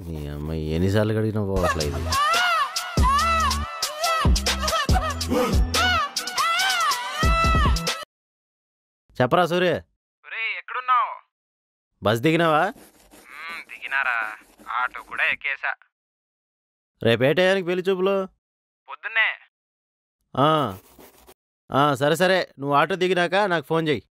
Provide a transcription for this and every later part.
నీ అమ్మాయి ఎన్నిసార్లు కడిగినా పోవట్లే ఇది. చెప్పరా సూర్య. ఎక్కడున్నావు? బస్ దిగినావా? దిగినారా, ఆటో కూడా ఎక్కేసా. రేపు ఏ టయానికి పెళ్లి చూపులు? పొద్దున్నే. సరే సరే, నువ్వు ఆటో దిగినాక నాకు ఫోన్ చెయ్యి.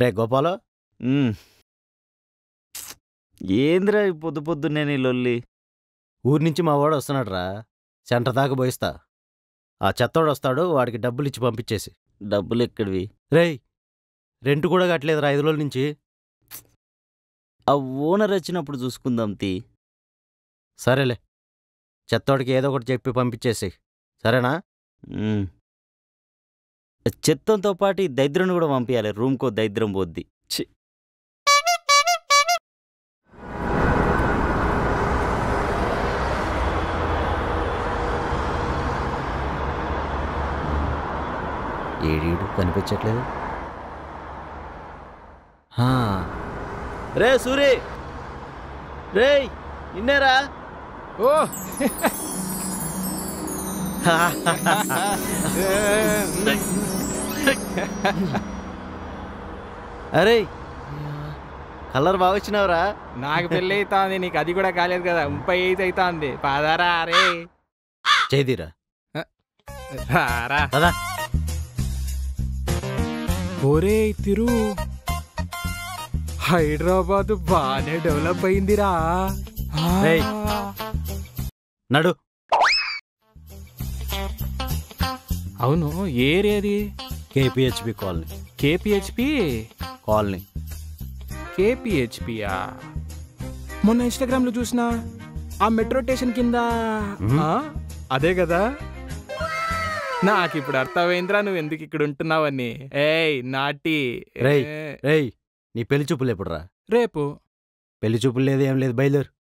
రే గోపాలు, ఏంద్రా పొద్దు పొద్దున్నే నీ లొల్లి? ఊరి నుంచి మా వాడు వస్తున్నాడు రా, సెంటర్ దాకా పోయిస్తా. ఆ చెత్తోడు వస్తాడు, వాడికి డబ్బులు ఇచ్చి పంపించేసి. డబ్బులు ఎక్కడివి? రేయ్, రెంట్ కూడా కట్టలేదురా 5 రోజుల నుంచి. ఆ ఓనర్ వచ్చినప్పుడు చూసుకుందాం తీ. సరేలే, చెత్తోడికి ఏదో ఒకటి చెప్పి పంపించేసి, సరేనా? చెత్తంతో పాటు ఈ దరిద్రం కూడా పంపించాలి. రూమ్కో దరిద్రం పోద్ది. ఛీ, ఏడీడు కనిపించట్లేదు. రే సూరి, రే నిన్నేరా. ఓ అరే కలర్ బాగా వచ్చినావురా. నాకు పెళ్ళి అవుతుంది, నీకు అది కూడా కాలేదు కదా. 35 అవుతుంది. పాదారా అరే చేదిరా రారా. కదా ఒరే తిరు, హైదరాబాద్ బానే డెవలప్ అయిందిరా. ఏయ్, నడు. అవును, ఏరియాది? కేపీహెచ్పి కాలనీ. కేపీహెచ్పి కాలనీ. కేపీహెచ్పియా? మొన్న ఇన్స్టాగ్రామ్ లో చూసిన ఆ మెట్రో స్టేషన్ కింద. అదే కదా. నాకు ఇప్పుడు అర్థమైందిరా నువ్వు ఎందుకు ఇక్కడ ఉంటున్నావని. ఏయ్ నాటి. రేయ్ రేయ్, నీ పెళ్లి చూపులు ఎప్పుడురా? రేపు. పెళ్లి చూపులు లేదు, ఏం లేదు, బయలుదేరు.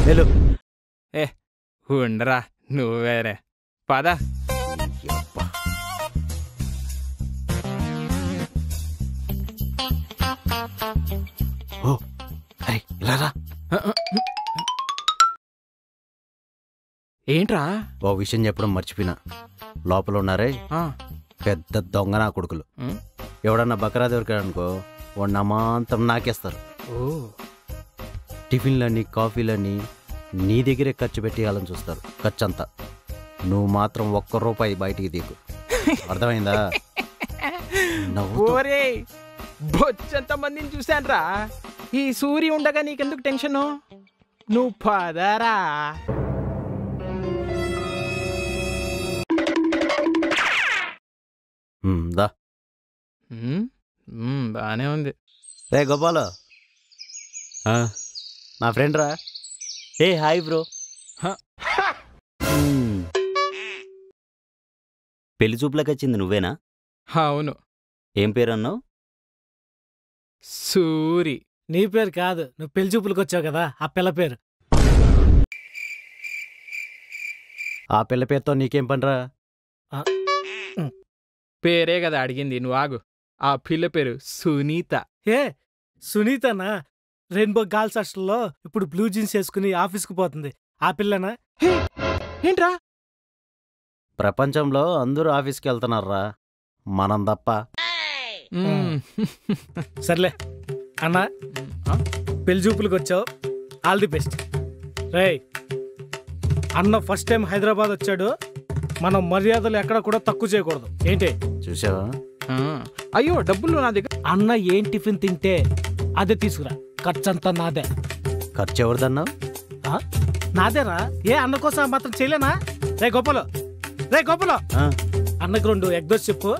వెళ్ళు. ఉండరా నువ్వేరే, పద. ఓ అరే ఇలా రా. ఏంట్రా? ఓ విషయం చెప్పడం మర్చిపోయినా. లోపల ఉన్నారే పెద్ద దొంగ నా కొడుకులు. ఎవడన్నా బకరా దొరికాడనుకో, వాడిని అమాంతం నాకేస్తారు. టిఫిన్లని కాఫీలని నీ దగ్గరే ఖర్చు పెట్టేయాలని చూస్తారు. ఖర్చు అంతా. నువ్వు మాత్రం ₹1 బయటికి దిగు, అర్థమైందా? ఓరే బొచ్చంత మందిని చూశాన్రా. ఈ సూరి ఉండగా నీకెందుకు టెన్షను? నువ్వు పదరా. దా. బానే ఉంది. రే గోపాలు, నా ఫ్రెండ్ రా. ఏ హాయ్ బ్రో. పెళ్లి చూపులకు వచ్చింది నువ్వేనా? అవును. ఏం పేరు అన్నావు? సూరి. నీ పేరు కాదు, నువ్వు పెళ్లి చూపులకు వచ్చావు కదా, ఆ పిల్ల పేరు. ఆ పిల్ల పేరుతో నీకేం పనిరా? పేరే కదా అడిగింది, నువ్వు ఆగు. ఆ పిల్ల పేరు సునీత. ఏ సునీతనా? రెయిన్బో గర్ల్స్ హాస్టల్లో ఇప్పుడు బ్లూ జీన్స్ వేసుకుని ఆఫీస్కి పోతుంది, ఆ పిల్లనా? ఏంట్రా? ప్రపంచంలో అందరూ ఆఫీస్కి వెళ్తున్నారా, మనం తప్ప. సర్లే అన్నా, పెళ్లి చూపులకు వచ్చావు, ఆల్ ది బెస్ట్. రేయ్ అన్న ఫస్ట్ టైం హైదరాబాద్ వచ్చాడు, మనం మర్యాదలు ఎక్కడ కూడా తక్కువ చేయకూడదు. ఏంటి చూసావా? అయ్యో డబ్బులు నా దగ్గర. అన్న ఏం టిఫిన్ తింటే అదే తీసుకురా, ఖర్చంతా నాదే. ఖర్చు ఎవరిదన్నావు? నాదేరా. ఏ అన్న కోసం మాత్రం చేయలేనా? రే గోపాలు, రే గోపాలు, అన్నకు 2 ఎగ్ దోశ చెప్పు,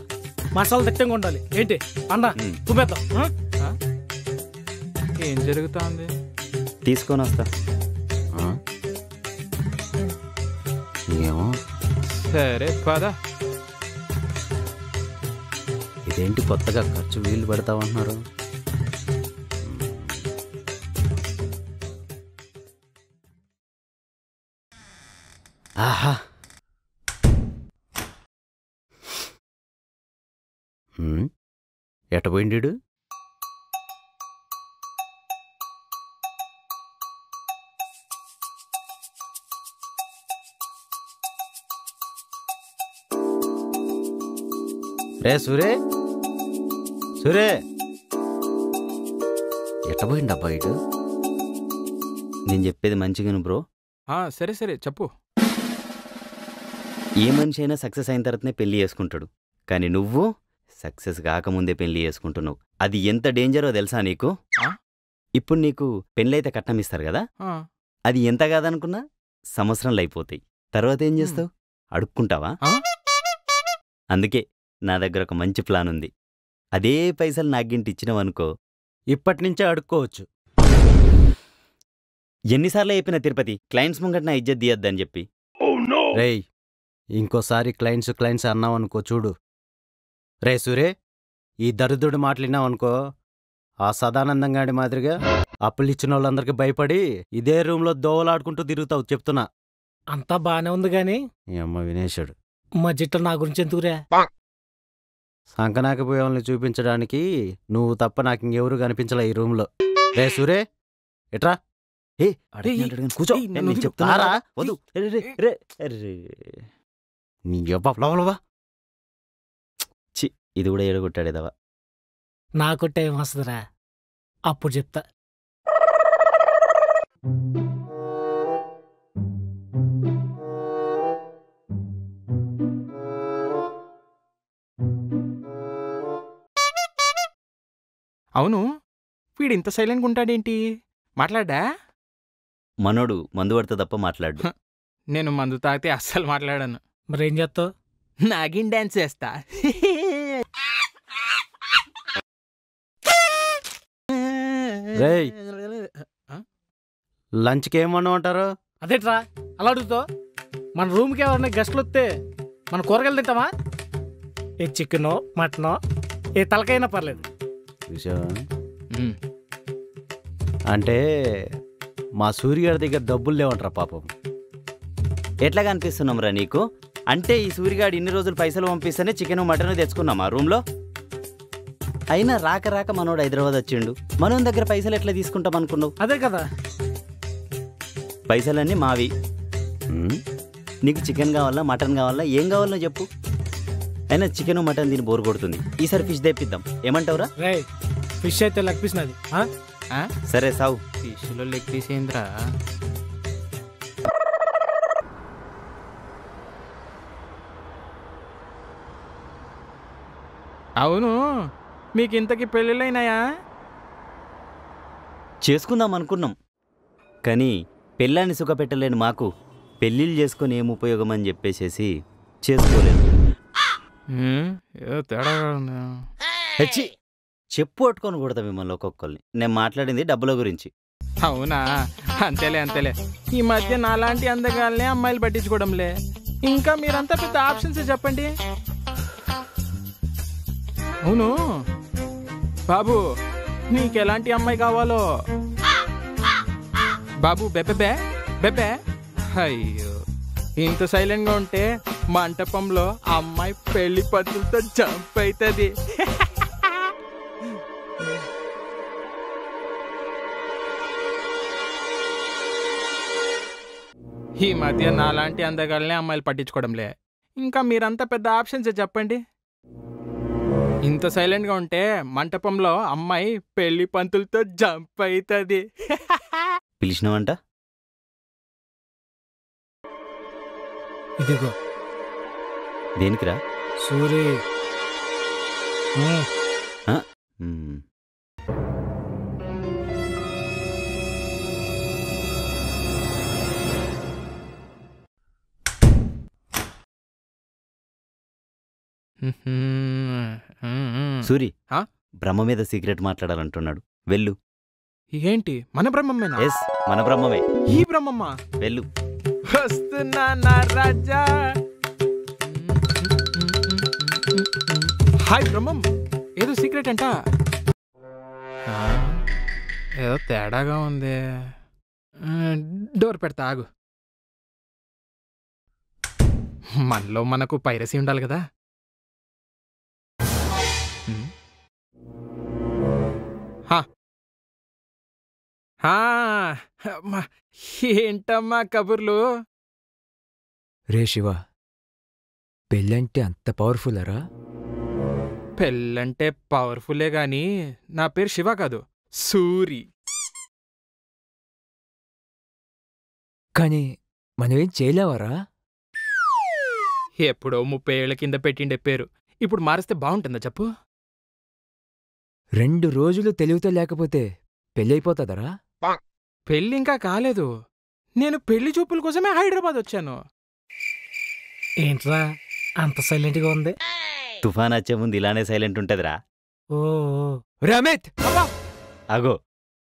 మసాలా దట్టంగా ఉండాలి. ఏంటి అన్న కుమ్మేద్దాం. ఏం జరుగుతుంది? తీసుకొని వస్తా. ఏమో. సరే పద. ఇదేంటి కొత్తగా ఖర్చు వీళ్ళు పెడతామంటున్నారు? ఆహా, ఎట పోయిండు? రే సూరే, సూరే, ఎట పోయిండబ్బా ఇటు? నేను చెప్పేది మంచిగాను బ్రో. సరే సరే చెప్పు. ఏ మనిషి అయినా సక్సెస్ అయిన తర్వాతనే పెళ్లి చేసుకుంటాడు, కానీ నువ్వు సక్సెస్ కాకముందే పెళ్లి చేసుకుంటున్నావు. అది ఎంత డేంజరో తెలుసా నీకు? ఇప్పుడు నీకు పెళ్ళైతే కట్నం ఇస్తారు కదా, అది ఎంత కాదనుకున్నా సంవత్సరాలు అయిపోతాయి. తర్వాత ఏం చేస్తావు? అడుక్కుంటావా? అందుకే నా దగ్గర ఒక మంచి ప్లాన్ ఉంది. అదే పైసలు నాగింటి ఇచ్చినావనుకో, ఇప్పటి నుంచే అడుక్కోవచ్చు. ఎన్నిసార్లు చెప్పిన తిరుపతి, క్లయింట్స్ ముంగట నా ఇజ్జత్ తీయద్దని చెప్పి. రేయ్, ఇంకోసారి క్లయింట్స్ అన్నావనుకో చూడు. రే సూరే, ఈ దరిద్రుడు మాట్లాడినావనుకో, ఆ సదానందంగాడి మాదిరిగా అప్పులిచ్చిన వాళ్ళందరికీ భయపడి ఇదే రూమ్లో దోవలాడుకుంటూ తిరుగుతావు చెప్తున్నా. అంతా బానే ఉంది గాని ఈ అమ్మ వినేశాడు. మా జిట్ట నా గురించి ఎందుకురా? సంకనాకి పోయేవాళ్ళని చూపించడానికి నువ్వు తప్ప నాకు ఇంకెవరు కనిపించలే ఈ రూమ్లో. రే సూరే, ఎట్రా? కూర్చో, నేను చెప్తారా? వద్దు. నీ అబ్బా, చి, ఇది కూడా ఏడగొట్టాడేదవా. నాకు టైం వస్తుందిరా, అప్పుడు చెప్తా. అవును, వీడు ఇంత సైలెంట్గా ఉంటాడేంటి? మాట్లాడా? మనోడు మందు పడితే తప్ప మాట్లాడు. నేను మందు తాగితే అస్సలు మాట్లాడాను. మరేం చేస్తావు? నాగిన్ డాన్స్ చేస్తా. రేయ్, లంచ్కి ఏమన్నామంటారు? అదేట్రా అలా అడుగుతావు? మన రూమ్కి ఎవరైనా గెస్ట్లు వస్తే మన కూరగాయలు తింటామా? ఏ చికెనో మటనో ఏ తలకైనా పర్లేదు. చూసావా? అంటే మా సూర్యగారి దగ్గర డబ్బులు లేవంటారా పాపం. ఎట్లా కనిపిస్తున్నాంరా నీకు? అంటే ఈ సూర్యగాడు ఇన్ని రోజులు పైసలు పంపిస్తేనే చికెన్ మటన్ తెచ్చుకున్నామా రూమ్లో? అయినా రాక రాక మనోడు హైదరాబాద్ వచ్చిండు, మనం దగ్గర పైసలు ఎట్లా తీసుకుంటాం అనుకున్నావు? అదే కదా, పైసలన్నీ మావి. నీకు చికెన్ కావాలా మటన్ కావాలా ఏం కావాలో చెప్పు. అయినా చికెన్ మటన్ దీన్ని బోరు కొడుతుంది, ఈసారి ఫిష్ తెప్పిద్దాం. ఏమంటావురా? రే, ఫిష్ అయితే లెగ్ పీస్ నాది. సరే సావు. ఫిష్లో లెగ్ పీస్ ఏంద్రా? అవును, మీకు ఇంతకీ పెళ్ళిళ్ళైనాయా? చేసుకుందాం అనుకున్నాం, కానీ పెళ్ళాన్ని సుఖపెట్టలేని మాకు పెళ్ళిళ్ళు చేసుకొని ఏం ఉపయోగం అని చెప్పేసేసి చేసుకోలేదు. హెచ్చి చెప్పు పట్టుకొని కొడతా మిమ్మల్ని ఒక్కొక్కరిని. నేను మాట్లాడింది డబ్బుల గురించి. అవునా? అంతేలే అంతేలే. ఈ మధ్య నాలాంటి అందగాల్నే అమ్మాయిలు పట్టించుకోవడంలే. ఇంకా మీరంతా పెద్ద ఆప్షన్స్ చెప్పండి. అవును బాబు, నీకెలాంటి అమ్మాయి కావాలో? బాబు బెబ్బెబే బెబ్బే. అయ్యో, ఇంత సైలెంట్గా ఉంటే మంటపంలో అమ్మాయి పెళ్లి పత్రులతో జంప్ అవుతుంది. ఈ మధ్య నాలాంటి అందగాల్నే అమ్మాయిలు పట్టించుకోవడంలే. ఇంకా మీరంతా పెద్ద ఆప్షన్స్ చెప్పండి. ఇంత సైలెంట్గా ఉంటే మంటపంలో అమ్మాయి పెళ్లి పంతులతో జంప్ అవుతుంది. పిలిచినావంట? ఇదిగో. దేనికిరా? సూరి. సూరి, బ్రహ్మ మీద సీక్రెట్ మాట్లాడాలంటున్నాడు, వెళ్ళు. ఏంటి, మన బ్రహ్మమేనా? ఎస్, మన బ్రహ్మమే. ఈ బ్రహ్మమ్మా? వెళ్ళు. వస్తున్నా నా రాజా. హాయ్ బ్రహ్మం, ఏదో సీక్రెట్ అంట. ఏదో తేడాగా ఉంది. డోర్ పెడతా ఆగు. మనలో మనకు పైరసీ ఉండాలి కదా. ఏంటమ్మా కబుర్లు? రే శివ, పెళ్ళంటే అంత పవర్ఫుల్లరా? పెళ్ళంటే పవర్ఫుల్లే గాని నా పేరు శివ కాదు, సూరి. కానీ మనమేం చేయలేవరా? ఎప్పుడో 30 ఏళ్ల కింద పెట్టిండే పేరు ఇప్పుడు మారిస్తే బాగుంటుందా చెప్పు? 2 రోజులు తెలివితో లేకపోతే పెళ్ళైపోతుందరా? పెళ్ళింకా కాలేదు. నేను పెళ్లి చూపుల కోసమే హైదరాబాద్ వచ్చాను. ఏంట్రా అంత సైలెంట్గా ఉంది? తుఫాన్ వచ్చే ముందు ఇలానే సైలెంట్ ఉంటదిరా. ఓ రమేత్, అగో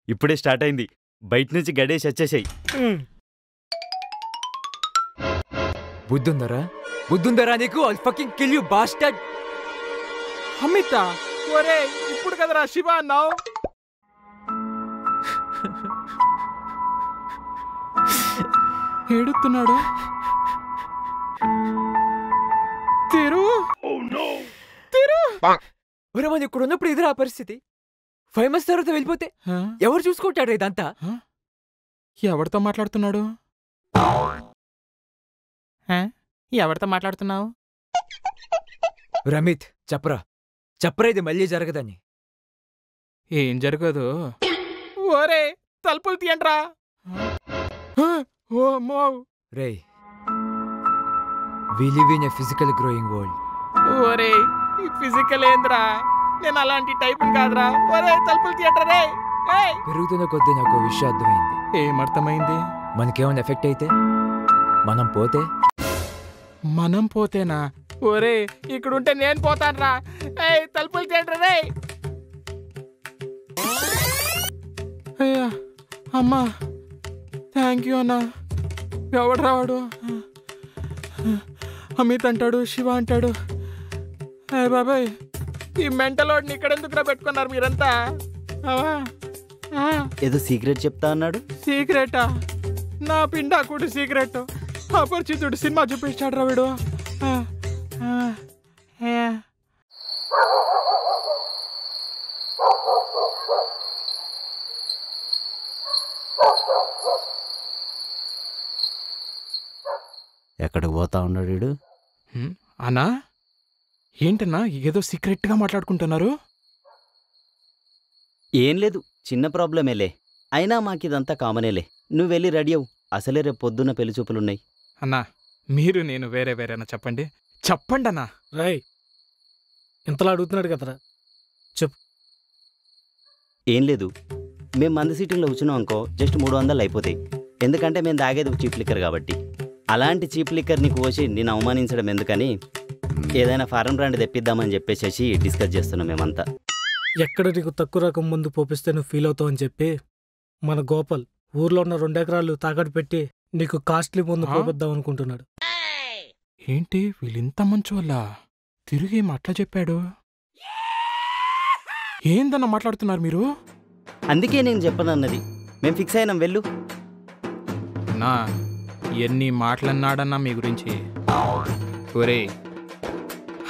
ఇప్పుడే స్టార్ట్ అయింది. బయట నుంచి గడేసి వచ్చేసాయి. బుద్ధుందరా? బుద్ధుందరా నీకు? I'll fucking kill you bastard. Amita, ఒరే ఇప్పుడు కదరా శివ అన్నావు? ఏడుతున్నాడు. మనం ఇక్కడ ఉన్నప్పుడు ఎదురు ఆ పరిస్థితి. 5 months తర్వాత వెళ్ళిపోతే ఎవరు చూసుకుంటాడు ఇదంతా? ఎవరితో మాట్లాడుతున్నాడు? ఎవరితో మాట్లాడుతున్నావు? రమిత్, చెప్పరా చెప్పరా, ఇది మళ్ళీ జరగదని. ఏం జరగదు. ఓరే తలుపులు తీయండ్రా. ఓ మో రేయ్, we live in a physical growing world. ఓరే ఈ ఫిజికల్ ఏంద్రా? నేను అలాంటి టైప్ కాదురా. ఒరే తలుపులు తీయండ్రా రే. పెరుగుతున్న కొద్దీ నాకు విషయం అర్థమైంది. ఏమర్థమైంది? మనకేమైనా ఎఫెక్ట్ అయితే, మనం పోతే? మనం పోతేనా? ఒరే ఇక్కడుంటే నేను పోతాన్రా. తలుపులు తీయండ్రా రే. అయ్యా అమ్మా, థ్యాంక్ యూ అన్నా. ఎవడు రావాడు? అమిత్ అంటాడు, శివ అంటాడు. బాబాయ్, ఈ మెంటలోడిని ఇక్కడెందుకురా పెట్టుకున్నారు మీరంతా? ఏదో సీక్రెట్ చెప్తా అన్నాడు. సీక్రెటా? నా పిండాకుడు సీక్రెట్. అపరిచితుడు సినిమా చూపించాడు రా వీడు. ఎక్కడికి పోతా ఉన్నాడు వీడు? అన్నా ఏంటన్నా ఏదో సీక్రెట్గా మాట్లాడుకుంటున్నారు? ఏం లేదు, చిన్న ప్రాబ్లమేలే. అయినా మాకిదంతా కామనేలే. నువ్వు వెళ్ళి రెడీ అవు. అసలే రేపు పొద్దున్న పెళ్లి చూపులున్నాయి. అన్నా మీరు నేను వేరే వేరేనా? చెప్పండి చెప్పండి అన్నా. రాయ్ ఇంతలా అడుగుతున్నాడు కదరా, చెప్పు. ఏం లేదు, మేము మంది సీటింగ్లో కూర్చున్నాం అనుకో, జస్ట్ 300 అయిపోతాయి. ఎందుకంటే మేము తాగేది చీప్ లిక్కర్ కాబట్టి. అలాంటి చీప్ లిక్కర్ నీకు పోసి నేను అవమానించడం ఎందుకని ఏదైనా ఫారెన్ బ్రాండ్ తెప్పిద్దామని చెప్పేసి డిస్కస్ చేస్తున్నాం మేమంతా. ఎక్కడ నీకు తక్కువ రకం ముందు పోపిస్తే నువ్వు ఫీల్ అవుతావు అని చెప్పి మన గోపాల్ ఊర్లో ఉన్న 2 ఎకరాలు తాకట్టు పెట్టి నీకు కాస్ట్లీ ముందు పోపిద్దాం అనుకుంటున్నాడు. ఏంటి వీళ్ళింత మంచి వల్ల తిరిగి అట్లా చెప్పాడు? ఏందన్నా మాట్లాడుతున్నారు మీరు? అందుకే నేను చెప్పనన్నది. మేము ఫిక్స్ అయినాం, వెళ్ళు. నా ఎన్ని మాటలన్నాడన్నా మీ గురించి. ఒరే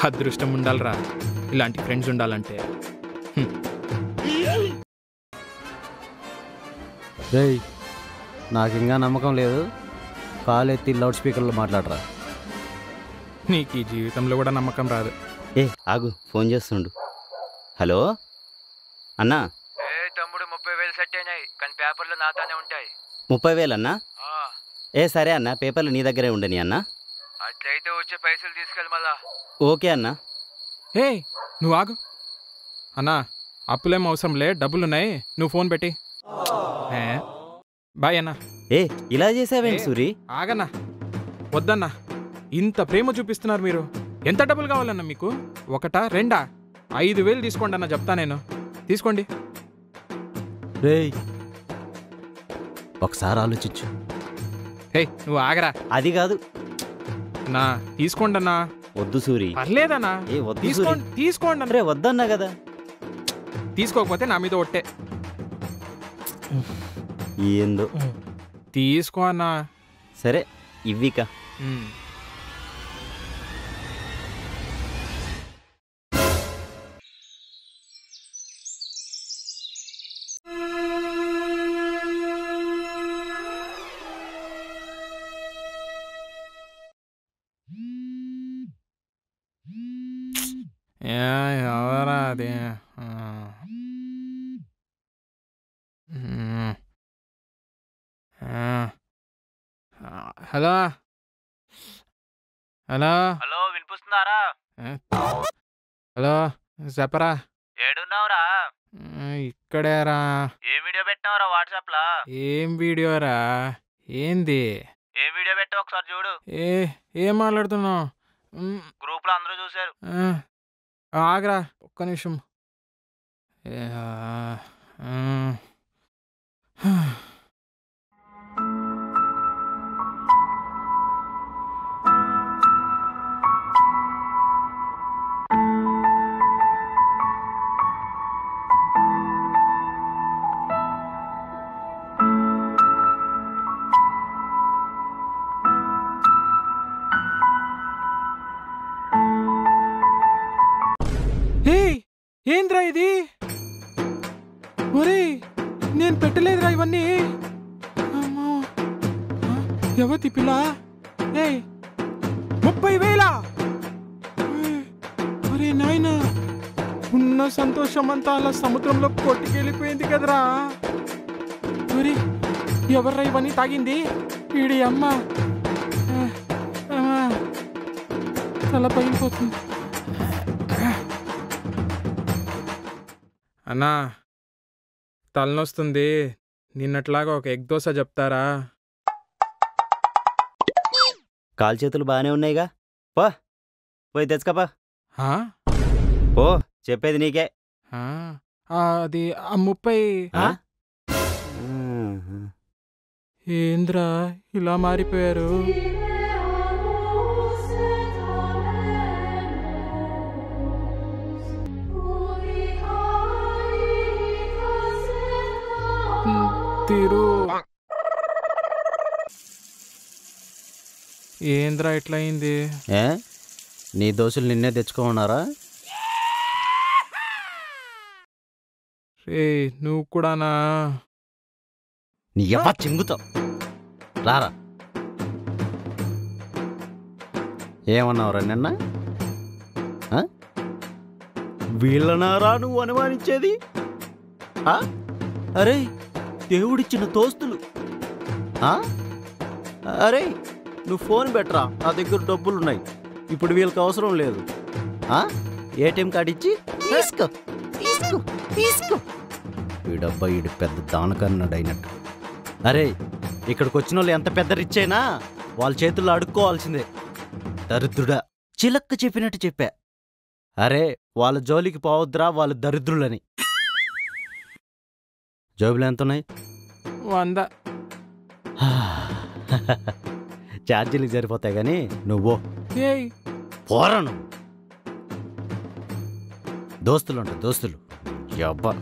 అదృష్టం ఉండాలరా ఇలాంటి ఫ్రెండ్స్ ఉండాలంటే. రేయ్, నాకు ఇంకా నమ్మకం లేదు. కాల్ ఎత్తి లౌడ్ స్పీకర్లో మాట్లాడరా. నీకు ఈ జీవితంలో కూడా నమ్మకం రాదు. ఆగు, ఫోన్ చేస్తుండు. హలో అన్నా. తమ్ముడు 30,000 సెట్ అయినాయి, కానీ పేపర్లు నాతోనే ఉంటాయి. 30,000 అన్నా? సరే అన్నా, పేపర్లు నీ దగ్గరే ఉండని అన్నా. అట్లయితే వచ్చే పైసలు తీసుకెళ్ళి మళ్ళా. ఓకే అన్నా. నువ్వు ఆగు అన్నా, అప్పులేం అవసరంలే, డబ్బులున్నాయి, నువ్వు ఫోన్ పెట్టి. బాయ్ అన్నా. ఇలా చేసావేంటి సూరి? ఆగన్నా, వద్దన్నా. ఇంత ప్రేమ చూపిస్తున్నారు మీరు. ఎంత డబ్బులు కావాలన్నా మీకు? 1 2 5,000 తీసుకోండి అన్న, చెప్తా నేను. తీసుకోండి. రేయ్, ఒకసారి ఆలోచించు. నువ్వు ఆగరా. అది కాదు నా తీసుకోండి అన్నా. వద్దు సూరి. పర్లేదన్నా, తీసుకోండి అరే వద్దన్నా కదా. తీసుకోకపోతే నా మీద ఒట్టే. ఏందో తీసుకో అన్నా. సరే ఇవ్విక. ఎవరా అది హలో హలో హలో వినిపిస్తున్నారా? హలో చెప్పరా ఏడున్నావురా? ఇక్కడేరా. ఏ వీడియో పెట్టినావురా వాట్సాప్ లా? ఏం వీడియోరా? ఏంది? ఏ వీడియో పెట్టావు ఒకసారి చూడు. ఏం మాట్లాడుతున్నావు? గ్రూప్ లో అందరూ చూశారు. ఆగరా ఒక్క నిమిషం. ఏంద్రా ఇది? ఒరే నేను పెట్టలేదురా ఇవన్నీ. ఎవతి పిల్ల? 30,000! ఒరే నాయనా, ఉన్న సంతోషం అంతా అలా సముద్రంలో కొట్టుకెళ్ళిపోయింది కదరా. ఒరే ఎవర్రా ఇవన్నీ తాగింది? వీడి అమ్మ తల పగిలిపోతుంది. అన్నా తలనొస్తుంది, నిన్నట్లాగా ఒక ఎగ్ దోశ చెప్తారా? కాలు చేతులు బాగానే ఉన్నాయిగా, పోయి తెచ్చుకపా. ఓ చెప్పేది నీకే. అది 30. ఏంద్రా ఇలా మారిపోయారు? తీరు ఏంద్రా ఎట్లా అయింది? నీ దోశలు నిన్నే తెచ్చుకోమన్నారా? రే నువ్వు కూడానా? నీ ఎవ్వ చెంగుతావు రారా. ఏమన్నావురా నిన్న? వీళ్ళనారా నువ్వు అనుమానించేది? అరే దేవుడిచ్చిన దోస్తులు. అరే నువ్వు ఫోన్ పెట్టరా, నా దగ్గర డబ్బులున్నాయి, ఇప్పుడు వీళ్ళకి అవసరం లేదు. ఏటీఎం కార్డు ఇచ్చి తీసుకో తీసుకో తీసుకో. వీడబ్బా వీడు పెద్ద దానకన్నాడు అయినట్టు. అరే ఇక్కడికి వచ్చిన వాళ్ళు ఎంత పెద్ద రిచ్ అయినా వాళ్ళ చేతుల్లో అడుక్కోవాల్సిందే. దరిద్రుడా, చిలక్క చెప్పినట్టు చెప్పా. అరే వాళ్ళ జోలికి పోవద్దురా, వాళ్ళు దరిద్రులని. జోబులు ఎంత ఉన్నాయి? 100. ఛార్జీలకు సరిపోతాయి కానీ నువ్వు పోరా. నువ్వు దోస్తులు ఉంటాయి, దోస్తులు. అబ్బా